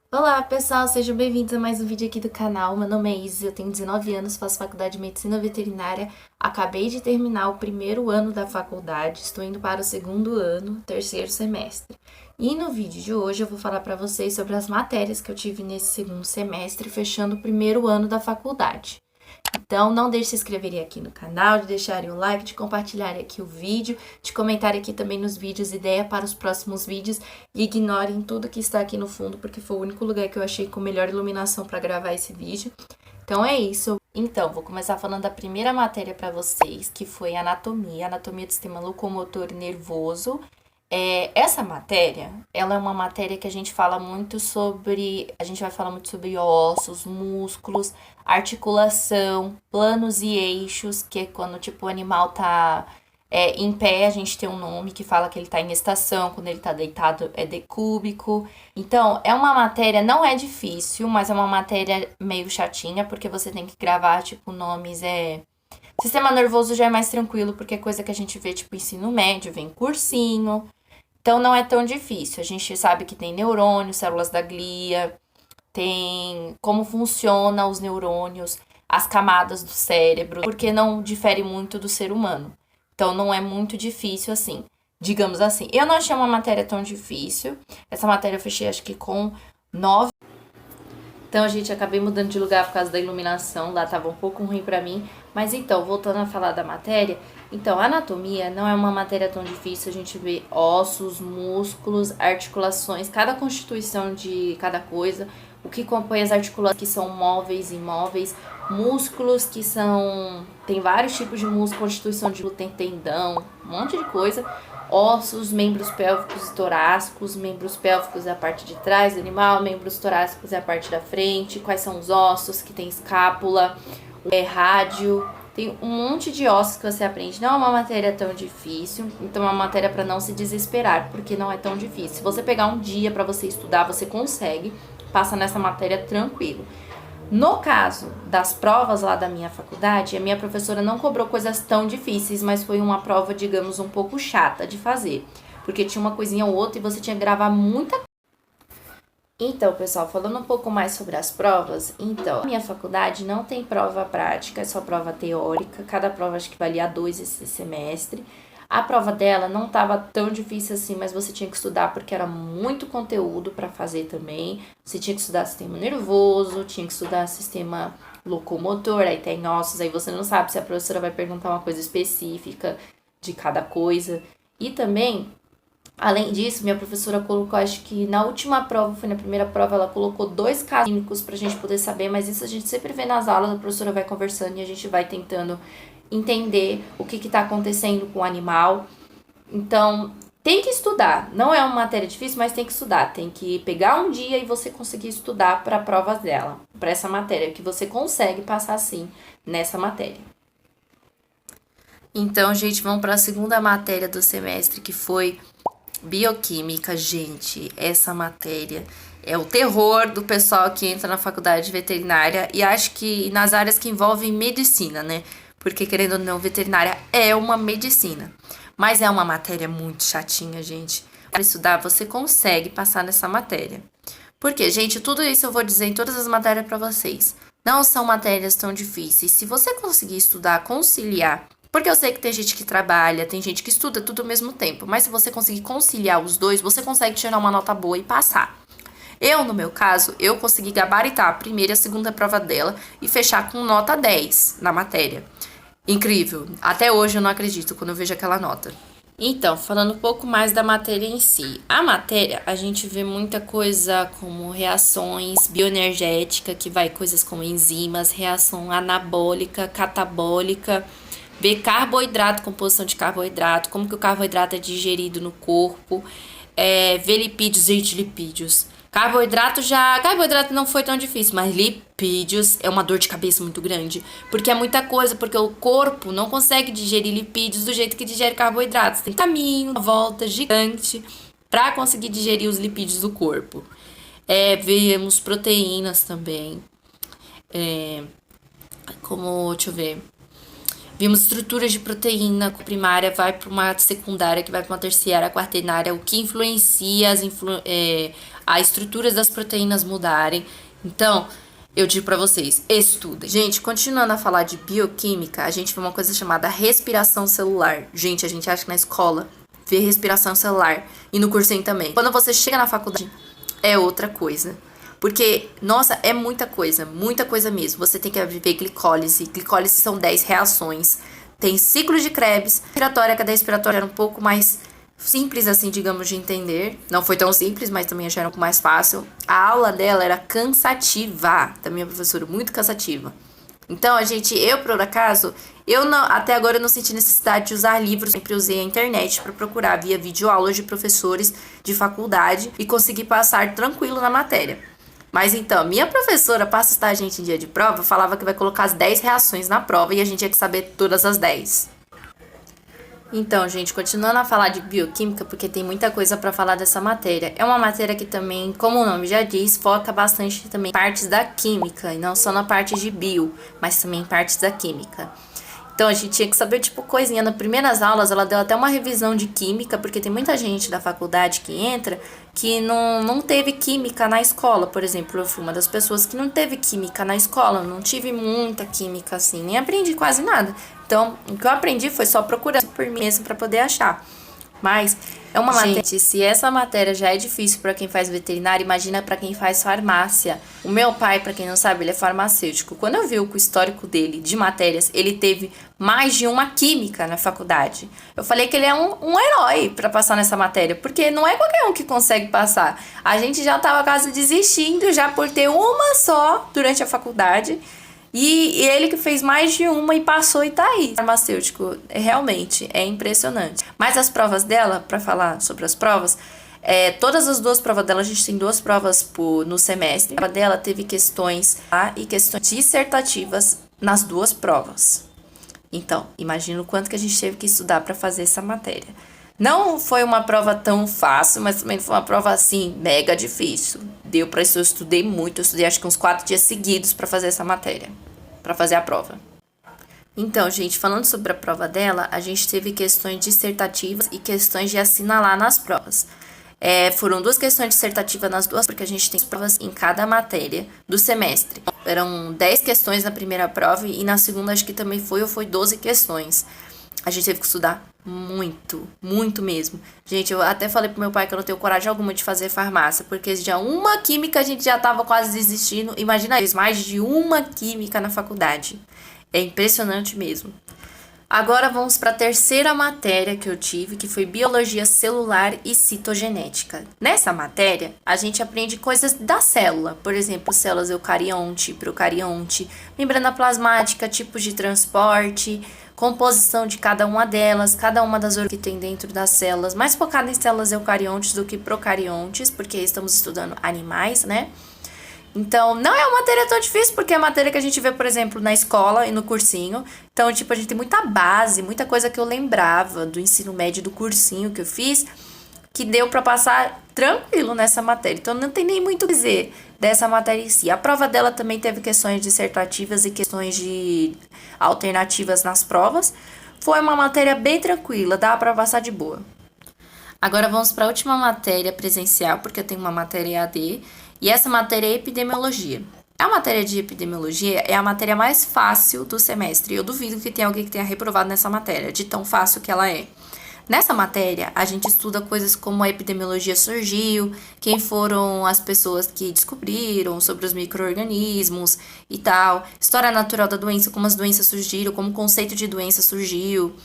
Olá pessoal, sejam bem-vindos a mais um vídeo aqui do canal. Meu nome é Isis, eu tenho 19 anos, faço faculdade de Medicina Veterinária. Acabei de terminar o primeiro ano da faculdade, estou indo para o segundo ano, terceiro semestre. E no vídeo de hoje eu vou falar para vocês sobre as matérias que eu tive nesse segundo semestre, fechando o primeiro ano da faculdade. Então, não deixe de se inscreverem aqui no canal, de deixarem o like, de compartilharem aqui o vídeo, de comentarem aqui também nos vídeos ideia para os próximos vídeos e ignorem tudo que está aqui no fundo, porque foi o único lugar que eu achei com melhor iluminação para gravar esse vídeo. Então é isso. Então, vou começar falando da primeira matéria para vocês, que foi anatomia do sistema locomotor nervoso. Essa matéria, ela é uma matéria que a gente vai falar muito sobre ossos, músculos, articulação, planos e eixos, que é quando tipo o animal tá em pé, a gente tem um nome que fala que ele tá em estação, quando ele tá deitado é decúbico. Então, é uma matéria, não é difícil, mas é uma matéria meio chatinha, porque você tem que gravar, tipo, nomes, Sistema nervoso já é mais tranquilo, porque é coisa que a gente vê, tipo, ensino médio, vem cursinho. Então não é tão difícil. A gente sabe que tem neurônios, células da glia, tem como funciona os neurônios, as camadas do cérebro, porque não difere muito do ser humano. Então não é muito difícil assim, digamos assim. Eu não achei uma matéria tão difícil. Essa matéria eu fechei acho que com 9. Então, a gente, acabei mudando de lugar por causa da iluminação, lá tava um pouco ruim pra mim. Mas então, voltando a falar da matéria, então, anatomia não é uma matéria tão difícil, a gente vê ossos, músculos, articulações, cada constituição de cada coisa, o que compõe as articulações que são móveis e imóveis, músculos que são, tem vários tipos de músculo, constituição de glúten, tendão, um monte de coisa, ossos, membros pélvicos e torácicos. Membros pélvicos é a parte de trás do animal, membros torácicos é a parte da frente, quais são os ossos, que tem escápula, rádio, tem um monte de ossos que você aprende. Não é uma matéria tão difícil, então é uma matéria para não se desesperar, porque não é tão difícil. Se você pegar um dia para você estudar, você consegue, passa nessa matéria tranquilo. No caso das provas lá da minha faculdade, a minha professora não cobrou coisas tão difíceis, mas foi uma prova, digamos, um pouco chata de fazer. Porque tinha uma coisinha ou outra e você tinha que gravar muita. Então, pessoal, falando um pouco mais sobre as provas, então, a minha faculdade não tem prova prática, é só prova teórica. Cada prova acho que valia 2 esse semestre. A prova dela não estava tão difícil assim, mas você tinha que estudar porque era muito conteúdo para fazer também. Você tinha que estudar sistema nervoso, tinha que estudar sistema locomotor, aí tem ossos, aí você não sabe se a professora vai perguntar uma coisa específica de cada coisa. E também, além disso, minha professora colocou, acho que na última prova, foi na primeira prova, ela colocou 2 casos clínicos pra gente poder saber, mas isso a gente sempre vê nas aulas, a professora vai conversando e a gente vai tentando entender o que está acontecendo com o animal. Então, tem que estudar. Não é uma matéria difícil, mas tem que estudar. Tem que pegar um dia e você conseguir estudar para provas dela, para essa matéria, que você consegue passar sim nessa matéria. Então, gente, vamos para a segunda matéria do semestre, que foi bioquímica. Gente, essa matéria é o terror do pessoal que entra na faculdade veterinária e acho que nas áreas que envolvem medicina, né? Porque, querendo ou não, veterinária é uma medicina. Mas é uma matéria muito chatinha, gente. Para estudar, você consegue passar nessa matéria. Porque, gente, tudo isso eu vou dizer em todas as matérias para vocês. Não são matérias tão difíceis. Se você conseguir estudar, conciliar, porque eu sei que tem gente que trabalha, tem gente que estuda tudo ao mesmo tempo, mas se você conseguir conciliar os dois, você consegue tirar uma nota boa e passar. Eu, no meu caso, eu consegui gabaritar a primeira e a segunda prova dela e fechar com nota 10 na matéria. Incrível. Até hoje eu não acredito quando eu vejo aquela nota. Então, falando um pouco mais da matéria em si. A matéria, a gente vê muita coisa como reações bioenergética, que vai coisas como enzimas, reação anabólica, catabólica, ver carboidrato, composição de carboidrato, como que o carboidrato é digerido no corpo, ver lipídios, gente, lipídios. Carboidrato não foi tão difícil, mas lipídios é uma dor de cabeça muito grande, porque é muita coisa, porque o corpo não consegue digerir lipídios do jeito que digere carboidratos. Tem caminho, uma volta gigante para conseguir digerir os lipídios do corpo. Vemos proteínas também, como, deixa eu ver, Vimos estruturas de proteína primária, vai para uma secundária, que vai para uma terciária, quaternária, o que influencia as estruturas das proteínas mudarem. Então, eu digo para vocês, estudem. Gente, continuando a falar de bioquímica, a gente vê uma coisa chamada respiração celular. Gente, a gente acha que na escola vê respiração celular e no cursinho também. Quando você chega na faculdade, é outra coisa. Porque, nossa, é muita coisa mesmo. Você tem que viver glicólise. Glicólise são 10 reações. Tem ciclo de Krebs. Respiratória, cada respiratória era um pouco mais simples, assim, digamos, de entender. Não foi tão simples, mas também já era um pouco mais fácil. A aula dela era cansativa. Da minha professora, muito cansativa. Então, eu por acaso, até agora eu não senti necessidade de usar livros, sempre usei a internet para procurar via videoaulas de professores de faculdade e conseguir passar tranquilo na matéria. Mas então, minha professora, para assustar a gente em dia de prova, falava que vai colocar as 10 reações na prova e a gente tinha que saber todas as 10. Então, gente, continuando a falar de bioquímica, porque tem muita coisa para falar dessa matéria. É uma matéria que também, como o nome já diz, foca bastante também em partes da química, e não só na parte de bio, mas também em partes da química. Então, a gente tinha que saber, tipo, coisinha. Nas primeiras aulas, ela deu até uma revisão de química, porque tem muita gente da faculdade que entra que não teve química na escola. Por exemplo, eu fui uma das pessoas que não teve química na escola, não tive muita química assim, nem aprendi quase nada. Então, o que eu aprendi foi só procurar por mim mesmo para poder achar. Mas é uma matéria, se essa matéria já é difícil para quem faz veterinária, imagina para quem faz farmácia. O meu pai, para quem não sabe, ele é farmacêutico. Quando eu vi o histórico dele de matérias, ele teve mais de uma química na faculdade. Eu falei que ele é um herói para passar nessa matéria, porque não é qualquer um que consegue passar. A gente já estava quase desistindo já por ter uma só durante a faculdade. E ele que fez mais de uma e passou e tá aí. Farmacêutico, realmente, é impressionante. Mas as provas dela, para falar sobre as provas, todas as duas provas dela, a gente tem duas provas no semestre. A prova dela teve questões e questões dissertativas nas duas provas. Então, imagina o quanto que a gente teve que estudar para fazer essa matéria. Não foi uma prova tão fácil, mas também foi uma prova, assim, mega difícil. Deu pra isso, eu estudei muito. Eu estudei acho que uns 4 dias seguidos pra fazer essa matéria. Pra fazer a prova. Então, gente, falando sobre a prova dela, a gente teve questões dissertativas e questões de assinalar nas provas. Foram 2 questões dissertativas nas duas, porque a gente tem provas em cada matéria do semestre. Eram 10 questões na primeira prova e na segunda acho que também foi 12 questões. A gente teve que estudar muito, muito mesmo. Gente, eu até falei pro meu pai que eu não tenho coragem alguma de fazer farmácia, porque já uma química a gente já tava quase desistindo. Imagina eles, mais de uma química na faculdade. É impressionante mesmo. Agora vamos para a terceira matéria que eu tive, que foi Biologia Celular e Citogenética. Nessa matéria, a gente aprende coisas da célula, por exemplo, células eucarionte, procarionte, membrana plasmática, tipos de transporte, composição de cada uma delas, cada uma das que tem dentro das células, mais focada em células eucariontes do que procariontes, porque estamos estudando animais, né? Então, não é uma matéria tão difícil, porque é a matéria que a gente vê, por exemplo, na escola e no cursinho. Então, tipo, a gente tem muita base, muita coisa que eu lembrava do ensino médio, do cursinho que eu fiz, que deu pra passar tranquilo nessa matéria. Então, não tem nem muito o que dizer dessa matéria em si. A prova dela também teve questões dissertativas e questões de alternativas nas provas. Foi uma matéria bem tranquila, dá pra passar de boa. Agora vamos para a última matéria presencial, porque eu tenho uma matéria EAD, e essa matéria é epidemiologia. A matéria de epidemiologia é a matéria mais fácil do semestre. Eu duvido que tenha alguém que tenha reprovado nessa matéria, de tão fácil que ela é. Nessa matéria, a gente estuda coisas como a epidemiologia surgiu, quem foram as pessoas que descobriram sobre os micro-organismos e tal, história natural da doença, como as doenças surgiram, como o conceito de doença surgiu,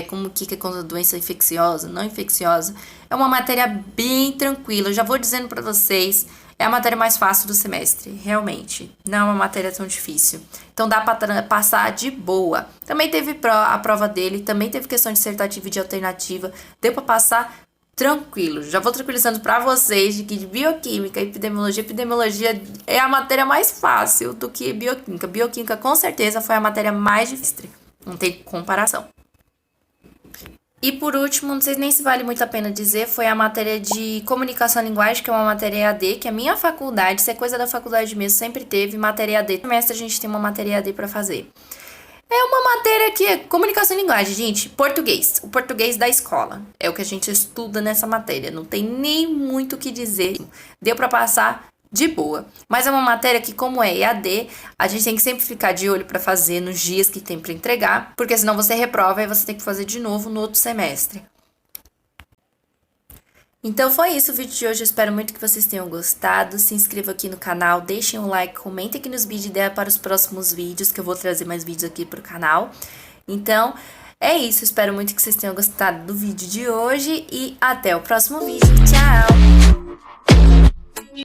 como que é doença infecciosa, não infecciosa. É uma matéria bem tranquila, eu já vou dizendo para vocês, é a matéria mais fácil do semestre, realmente. Não é uma matéria tão difícil. Então dá para passar de boa. Também teve a prova dele, também teve questão dissertativa e de alternativa. Deu para passar tranquilo. Já vou tranquilizando para vocês de que de bioquímica, epidemiologia é a matéria mais fácil do que bioquímica. Bioquímica com certeza foi a matéria mais difícil. Não tem comparação. E por último, não sei nem se vale muito a pena dizer, foi a matéria de comunicação e linguagem, que é uma matéria EAD, que a minha faculdade, isso é coisa da faculdade mesmo, sempre teve matéria EAD. No semestre a gente tem uma matéria EAD para fazer. É uma matéria que é comunicação e linguagem, gente. Português. O português da escola. É o que a gente estuda nessa matéria. Não tem nem muito o que dizer. Deu pra passar de boa. Mas é uma matéria que, como é EAD, a gente tem que sempre ficar de olho pra fazer nos dias que tem pra entregar, porque senão você reprova e você tem que fazer de novo no outro semestre. Então foi isso o vídeo de hoje, eu espero muito que vocês tenham gostado. Se inscrevam aqui no canal, deixem um like, comentem aqui nos vídeos ideia para os próximos vídeos, que eu vou trazer mais vídeos aqui pro canal. Então, é isso, espero muito que vocês tenham gostado do vídeo de hoje e até o próximo vídeo. Tchau!